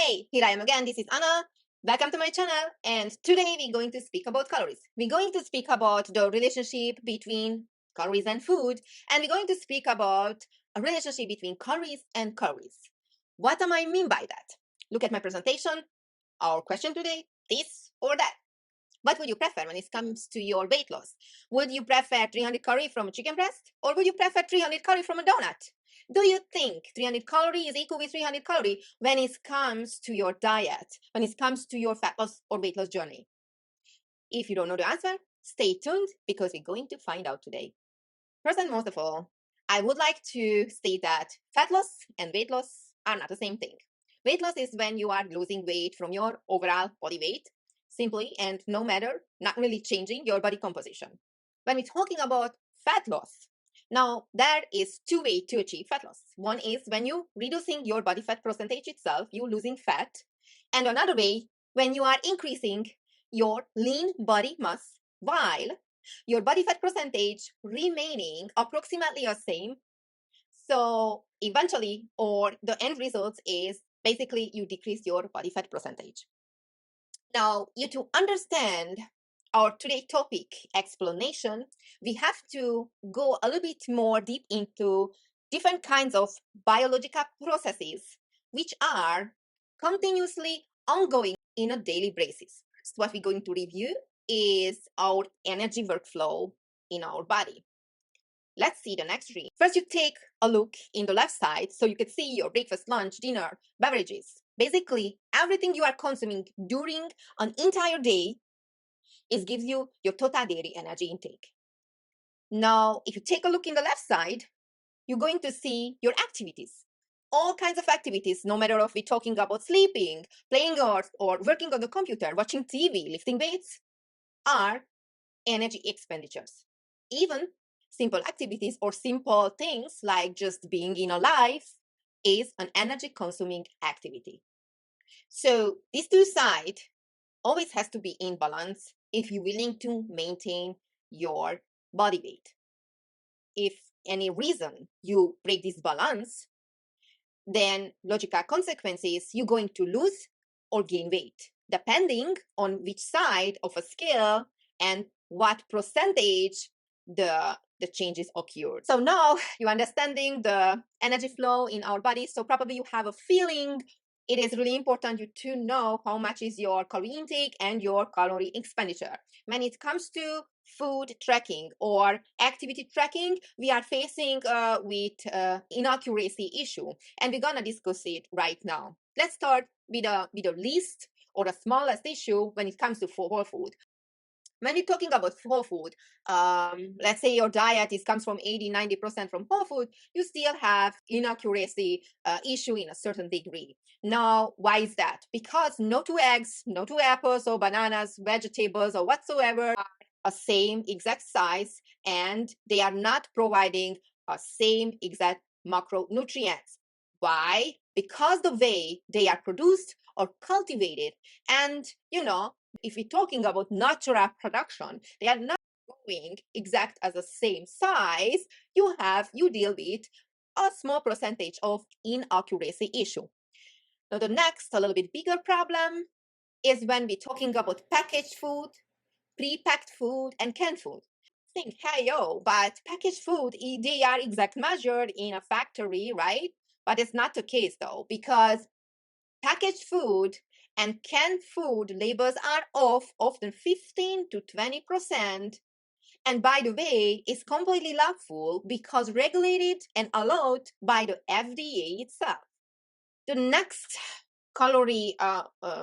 Hey, here I am again. This is Anna. Welcome to my channel. And today we're going to speak about calories. We're going to speak about the relationship between calories and food. And we're going to speak about a relationship between calories and calories. What am I mean by that? Look at my presentation. Our question today, this or that. What would you prefer when it comes to your weight loss? Would you prefer 300 calories from a chicken breast? Or would you prefer 300 calories from a donut? Do you think 300 calories is equal with 300 calories when it comes to your diet, when it comes to your fat loss or weight loss journey? If you don't know the answer, stay tuned because we're going to find out today. First and most of all, I would like to state that fat loss and weight loss are not the same thing. Weight loss is when you are losing weight from your overall body weight, simply and no matter, not really changing your body composition. When we're talking about fat loss, now there is two ways to achieve fat loss. One is when you reducing your body fat percentage itself, you losing fat, and another way when you are increasing your lean body mass while your body fat percentage remaining approximately the same. So eventually, or the end result is basically you decrease your body fat percentage. Now, you to understand our today topic explanation, we have to go a little bit more deep into different kinds of biological processes which are continuously ongoing in a daily basis. So what we're going to review is our energy workflow in our body. Let's see the next three. First, you take a look in the left side so you can see your breakfast, lunch, dinner, beverages. Basically, everything you are consuming during an entire day gives you your total daily energy intake. Now, if you take a look in the left side, you're going to see your activities. All kinds of activities, no matter if we're talking about sleeping, playing or working on the computer, watching TV, lifting weights, are energy expenditures. Even simple activities or simple things like just being in a life is an energy consuming activity. So these two sides always has to be in balance if you're willing to maintain your body weight. If any reason you break this balance, then logical consequences you're going to lose or gain weight, depending on which side of a scale and what percentage the changes occurred. So now you're understanding the energy flow in our body. So probably you have a feeling it is really important you to know how much is your calorie intake and your calorie expenditure. When it comes to food tracking or activity tracking, we are facing with inaccuracy issue, and we're gonna discuss it right now. Let's start with the least or the smallest issue when it comes to whole food. When you're talking about whole food, let's say your diet comes from 80-90% from whole food, you still have inaccuracy issue in a certain degree. Now, why is that? Because no two eggs, no two apples or bananas, vegetables or whatsoever are a same exact size, and they are not providing a same exact macronutrients. Why? Because the way they are produced or cultivated, and if we're talking about natural production, they are not growing exact as the same size. You deal with a small percentage of inaccuracy issue. Now the next, a little bit bigger problem is when we're talking about packaged food, pre-packed food, and canned food. Think, hey yo, but packaged food, they are exact measured in a factory, right? But it's not the case though, because packaged food and canned food labels are off often 15 to 20%. And by the way, it's completely lawful because regulated and allowed by the FDA itself. The next calorie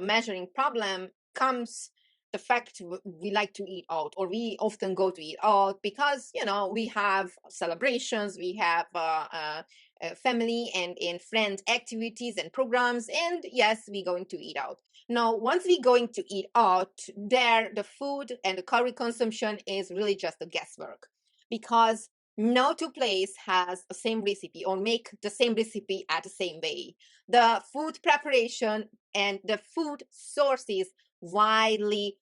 measuring problem comes the fact we like to eat out, or we often go to eat out because we have celebrations, we have family and friend activities and programs, and yes, we're going to eat out. Now once we're going to eat out, the food and the calorie consumption is really just a guesswork, because no two place has the same recipe or make the same recipe at the same way. The food preparation and the food sources widely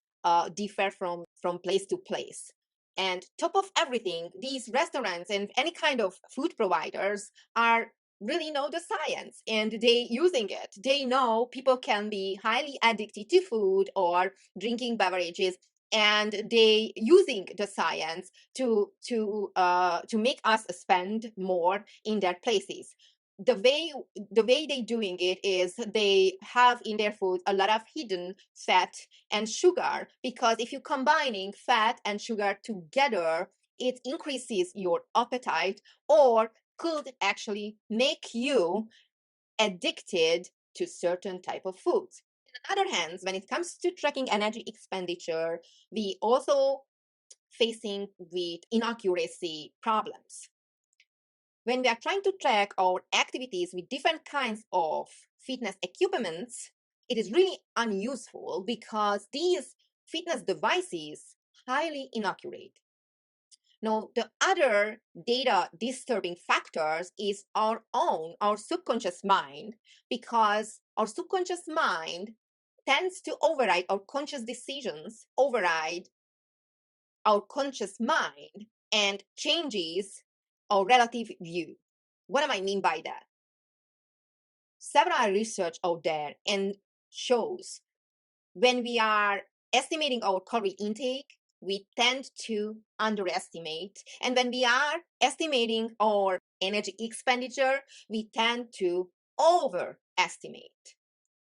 differ from place to place. And top of everything, these restaurants and any kind of food providers are really know the science and they using it. They know people can be highly addicted to food or drinking beverages, and they using the science to make us spend more in their places. The way they doing it is they have in their food a lot of hidden fat and sugar, because if you combining fat and sugar together, it increases your appetite or could actually make you addicted to certain type of foods. On the other hand, when it comes to tracking energy expenditure, we also facing with inaccuracy problems. When we are trying to track our activities with different kinds of fitness equipments, it is really unuseful because these fitness devices highly inaccurate. Now, the other data disturbing factors is our subconscious mind, because our subconscious mind tends to override our conscious decisions, override our conscious mind, and changes our relative view. What do I mean by that? Several research out there and shows when we are estimating our calorie intake, we tend to underestimate. And when we are estimating our energy expenditure, we tend to overestimate.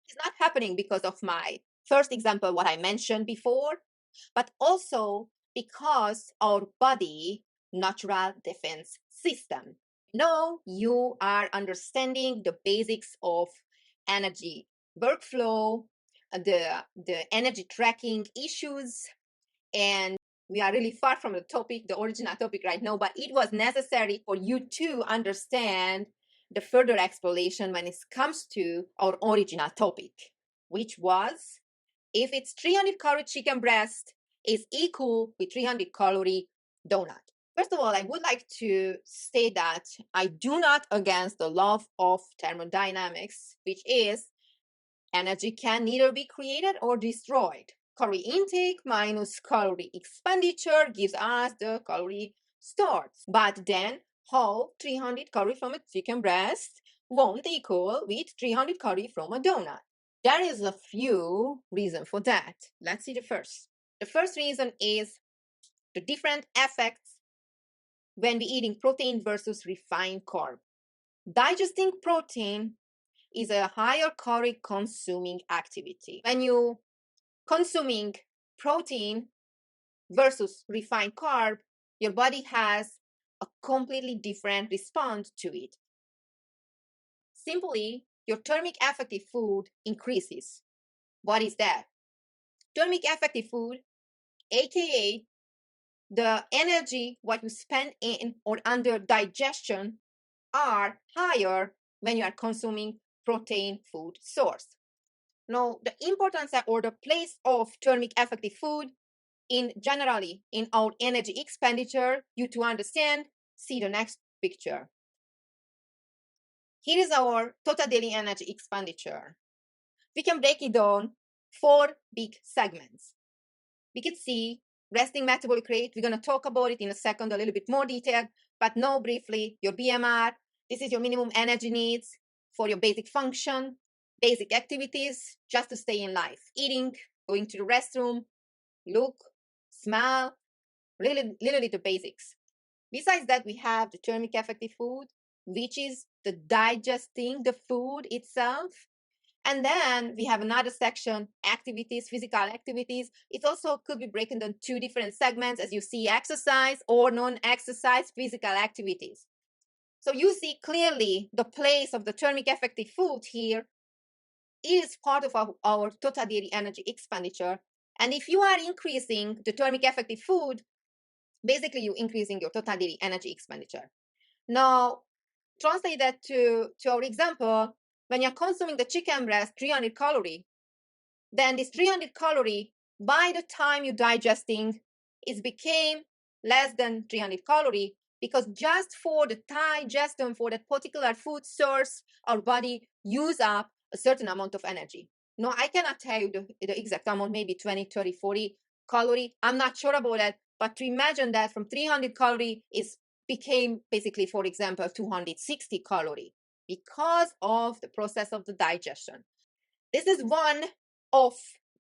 It's not happening because of my first example, what I mentioned before, but also because our body natural defense system. No, you are understanding the basics of energy workflow, the energy tracking issues, and we are really far from the topic, the original topic right now, but it was necessary for you to understand the further explanation when it comes to our original topic, which was if it's 300 calorie chicken breast is equal with 300 calorie donut. First of all, I would like to state that I do not against the law of thermodynamics, which is energy can neither be created or destroyed. Calorie intake minus calorie expenditure gives us the calorie stored. But then how 300 calorie from a chicken breast won't equal with 300 calorie from a donut? There is a few reasons for that. Let's see the first. The first reason is the different effects when we eating protein versus refined carb. Digesting protein is a higher calorie consuming activity. When you consuming protein versus refined carb, your body has a completely different response to it. Simply, your thermic effective food increases. What is that? Thermic effective food, aka the energy what you spend in or under digestion, are higher when you are consuming protein food source. Now, the importance or the place of thermic effective food in generally in our energy expenditure, you to understand, see the next picture. Here is our total daily energy expenditure. We can break it down 4 big segments. We can see resting metabolic rate. We're going to talk about it in a second, a little bit more detail, but now briefly, your BMR. This is your minimum energy needs for your basic function, basic activities, just to stay in life. Eating, going to the restroom, look, smell, literally the basics. Besides that, we have the thermic effective food, which is the digesting the food itself. And then we have another section, activities, physical activities. It also could be broken down 2 different segments, as you see, exercise or non-exercise physical activities. So you see clearly the place of the thermic effective food here is part of our total daily energy expenditure. And if you are increasing the thermic effective food, basically you're increasing your total daily energy expenditure. Now, translate that to our example. When you're consuming the chicken breast 300 calorie, then this 300 calorie, by the time you're digesting, it became less than 300 calorie, because just for the digestion for that particular food source, our body use up a certain amount of energy. No, I cannot tell you the exact amount, maybe 20, 30, 40 calorie. I'm not sure about that, but to imagine that from 300 calorie is became basically, for example, 260 calorie. because of the process of the digestion. This is one of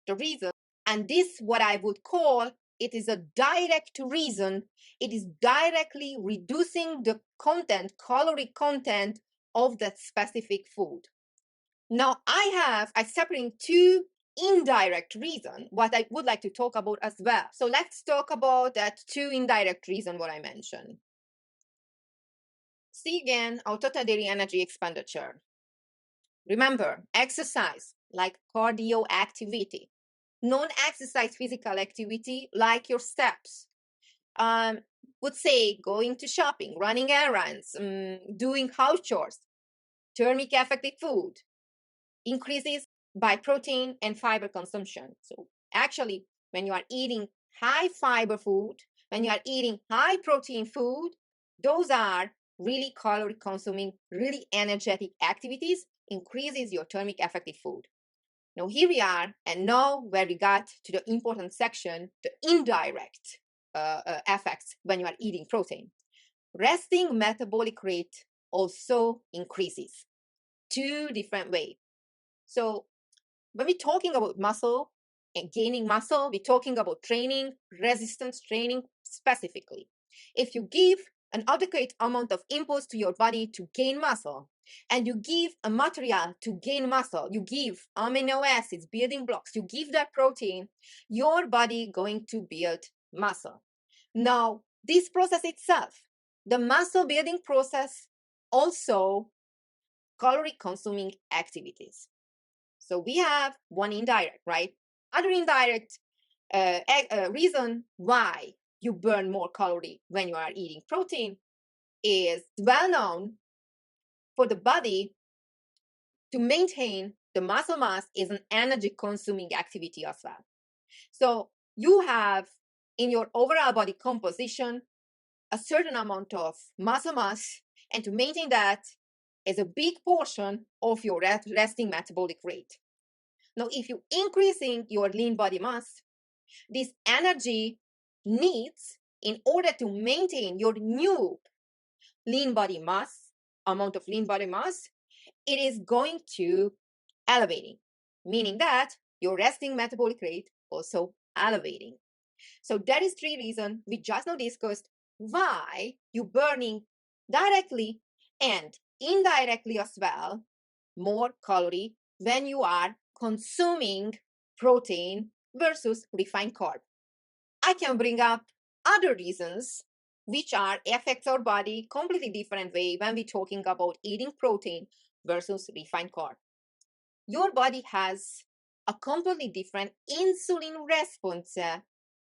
the reasons, and this what I would call it is a direct reason. It is directly reducing the content, calorie content of that specific food. Now I separate two indirect reasons what I would like to talk about as well. So let's talk about that two indirect reasons what I mentioned. See again our total daily energy expenditure. Remember, exercise like cardio activity, non-exercise physical activity like your steps. Would say going to shopping, running errands, doing house chores, thermic affected food increases by protein and fiber consumption. So actually, when you are eating high fiber food, when you are eating high protein food, those are really calorie consuming, really energetic activities, increases your thermic effective food. Now here we are, and now where we got to the important section, the indirect effects when you are eating protein. Resting metabolic rate also increases. Two different ways. So when we're talking about muscle and gaining muscle, we're talking about training, resistance training specifically. If you give an adequate amount of inputs to your body to gain muscle, and you give a material to gain muscle, you give amino acids, building blocks, you give that protein, your body going to build muscle. Now, this process itself, the muscle building process, also calorie consuming activities. So we have one indirect, right? Other indirect reason why you burn more calorie when you are eating protein is well known for the body to maintain the muscle mass is an energy consuming activity as well. So you have in your overall body composition a certain amount of muscle mass, and to maintain that is a big portion of your resting metabolic rate. Now, if you're increasing your lean body mass, this energy needs in order to maintain your new lean body mass, amount of lean body mass, it is going to elevating, meaning that your resting metabolic rate also elevating. So that is three reasons we just now discussed why you burning directly and indirectly as well more calorie when you are consuming protein versus refined carb. I can bring up other reasons which are affect our body completely different way when we're talking about eating protein versus refined carb. Your body has a completely different insulin response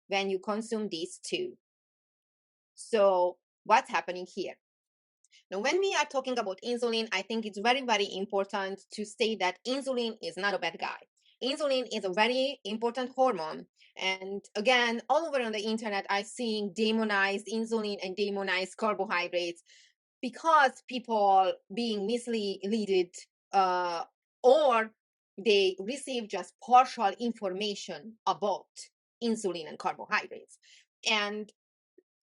when you consume these two. So what's happening here? Now, when we are talking about insulin, I think it's very, very important to state that insulin is not a bad guy. Insulin is a very important hormone. And again, all over on the internet, I'm seeing demonized insulin and demonized carbohydrates because people being misleaded or they receive just partial information about insulin and carbohydrates. And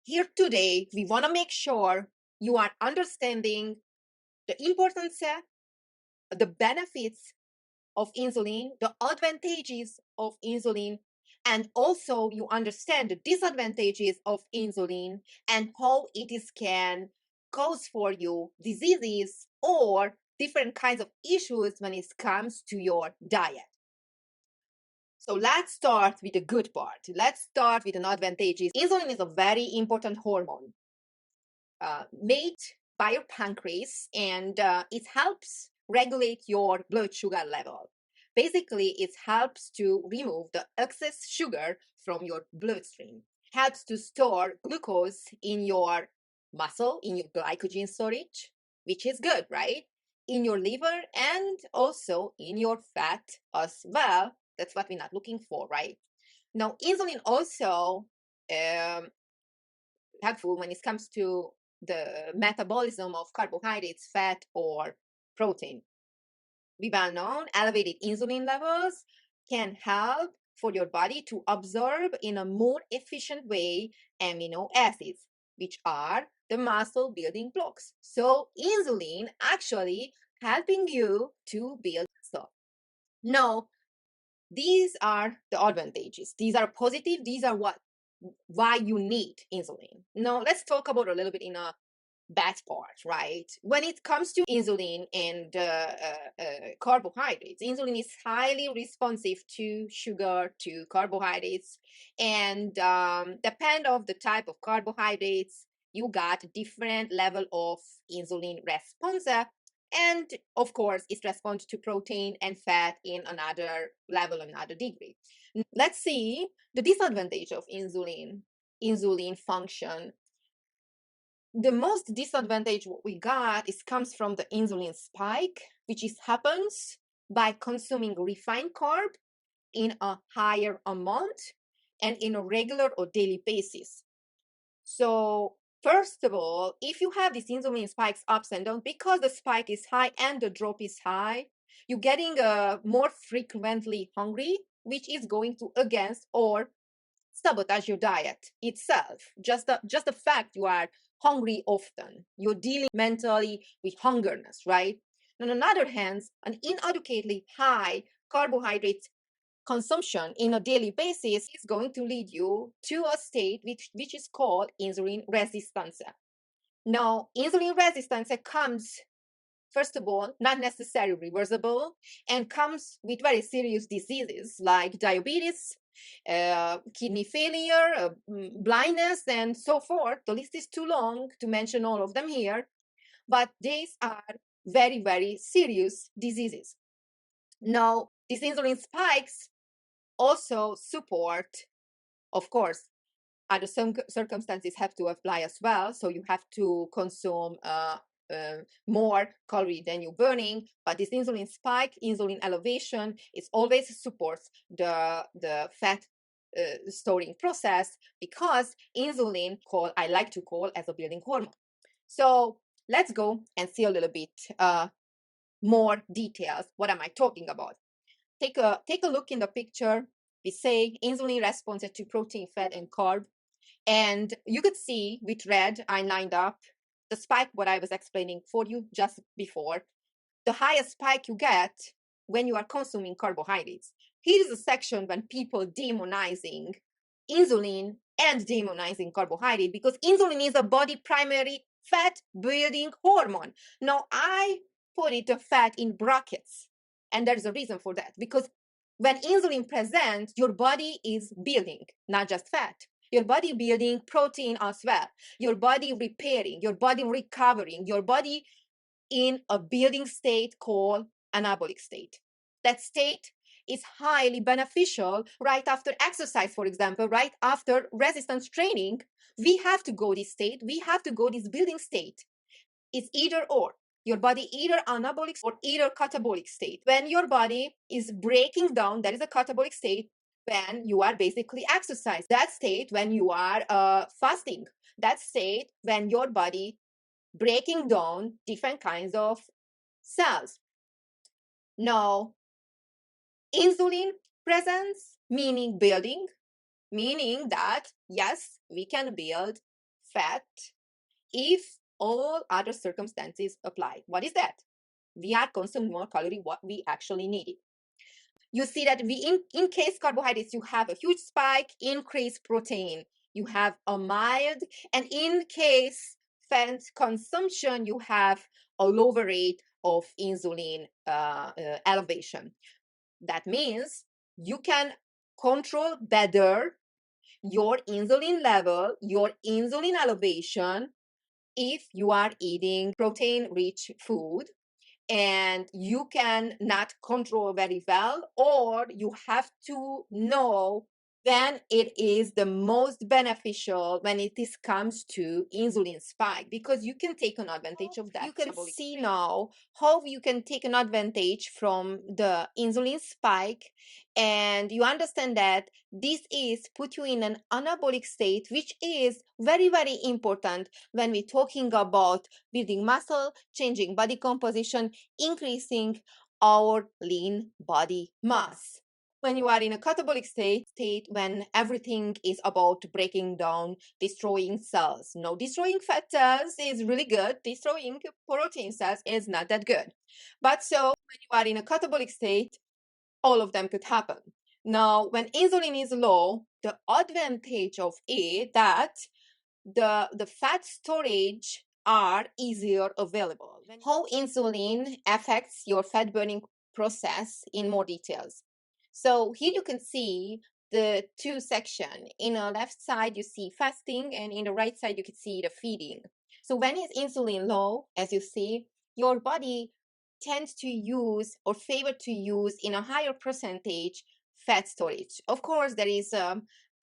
here today, we want to make sure you are understanding the importance, the benefits of insulin, the advantages of insulin, and also you understand the disadvantages of insulin and how it is can cause for you diseases or different kinds of issues when it comes to your diet. So let's start with the good part. Let's start with an advantages. Insulin is a very important hormone made by your pancreas, and it helps regulate your blood sugar level. Basically, it helps to remove the excess sugar from your bloodstream, helps to store glucose in your muscle, in your glycogen storage, which is good, right? In your liver and also in your fat as well. That's what we're not looking for, right? Now, insulin also helpful when it comes to the metabolism of carbohydrates, fat, or protein. We well known elevated insulin levels can help for your body to absorb in a more efficient way amino acids, which are the muscle building blocks. So insulin actually helping you to build muscle. Now, these are the advantages. These are positive. These are why you need insulin. Now, let's talk about a little bit in a bad part, right? When it comes to insulin and carbohydrates, insulin is highly responsive to sugar, to carbohydrates, and depend of the type of carbohydrates, you got different level of insulin response. And of course, it responds to protein and fat in another level, another degree. Let's see the disadvantage of insulin function. The most disadvantage what we got is comes from the insulin spike, which is happens by consuming refined carb in a higher amount and in a regular or daily basis. So first of all, if you have these insulin spikes ups and downs, because the spike is high and the drop is high, you're getting more frequently hungry, which is going to against or sabotage your diet itself. Just the fact you are hungry often, you're dealing mentally with hungerness, right? On the other hand, an inadequately high carbohydrate consumption in a daily basis is going to lead you to a state which is called insulin resistance. Now, insulin resistance comes, first of all, not necessarily reversible and comes with very serious diseases like diabetes, kidney failure, blindness, and so forth. The list is too long to mention all of them here, but these are very, very serious diseases. Now, these insulin spikes also support, of course, other circumstances have to apply as well. So you have to consume more calorie than you're burning. But this insulin spike, insulin elevation, it always supports the fat storing process, because insulin I like to call as a building hormone. So let's go and see a little bit more details. What am I talking about? Take a look in the picture. We say insulin response to protein, fat, and carb. And you could see with red, I lined up the spike, what I was explaining for you just before. The highest spike you get when you are consuming carbohydrates. Here is a section when people demonizing insulin and demonizing carbohydrate, because insulin is a body primary fat building hormone. Now, I put it a fat in brackets, and there's a reason for that, because when insulin presents, your body is building not just fat, your body building protein as well, your body repairing, your body recovering, your body in a building state called anabolic state. That state is highly beneficial right after exercise, for example, right after resistance training. We have to go this state, we have to go this building state. It's either or. Your body either anabolic or either catabolic state. When your body is breaking down, that is a catabolic state. When you are basically exercise, that state when you are fasting, that state when your body breaking down different kinds of cells. Now, insulin presence, meaning building, meaning that yes, we can build fat if all other circumstances apply. What is that? We are consuming more calorie what we actually needed. You see that in case carbohydrates, you have a huge spike, increased protein, you have a mild, and in case fat consumption, you have a lower rate of insulin elevation. That means you can control better your insulin level, your insulin elevation, if you are eating protein rich food and you can not control very well, or you have to know when it is the most beneficial when it is comes to insulin spike, because you can take an advantage of that. You can see now how you can take an advantage from the insulin spike, and you understand that this is put you in an anabolic state, which is very, very important when we're talking about building muscle, changing body composition, increasing our lean body mass. when you are in a catabolic state when everything is about breaking down, destroying cells. No, destroying fat cells is really good. Destroying protein cells is not that good. But so when you are in a catabolic state, all of them could happen. Now, when insulin is low, the advantage of it that the fat storage are easier available. How insulin affects your fat burning process in more details. So here you can see the two section. In the left side, you see fasting, and in the right side, you can see the feeding. So when it's insulin low, as you see, your body tends to use or favor to use in a higher percentage fat storage. Of course, there is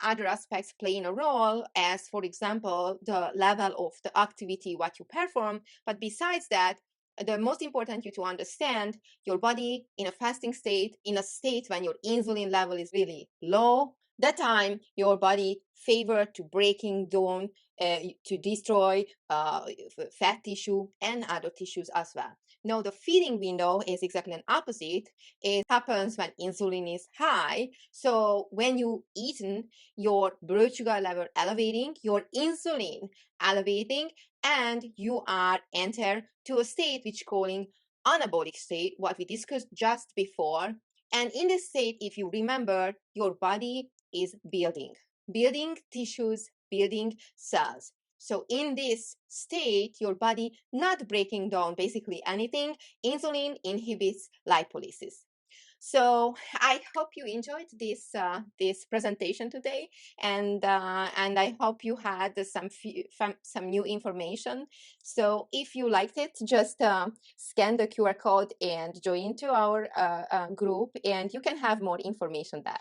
other aspects playing a role, as for example, the level of the activity what you perform. But besides that, the most important you to understand your body in a fasting state, in a state when your insulin level is really low, that time your body favor to breaking down to destroy fat tissue and other tissues as well. Now the feeding window is exactly an opposite. It happens when insulin is high. So when you eaten, your blood sugar level elevating, your insulin elevating, and you are enter to a state which calling anabolic state, what we discussed just before. And in this state, if you remember, your body is building tissues, building cells. So in this state, your body not breaking down basically anything. Insulin inhibits lipolysis. So I hope you enjoyed this presentation today, and I hope you had some new information. So if you liked it, just scan the QR code and join to our group, and you can have more information there.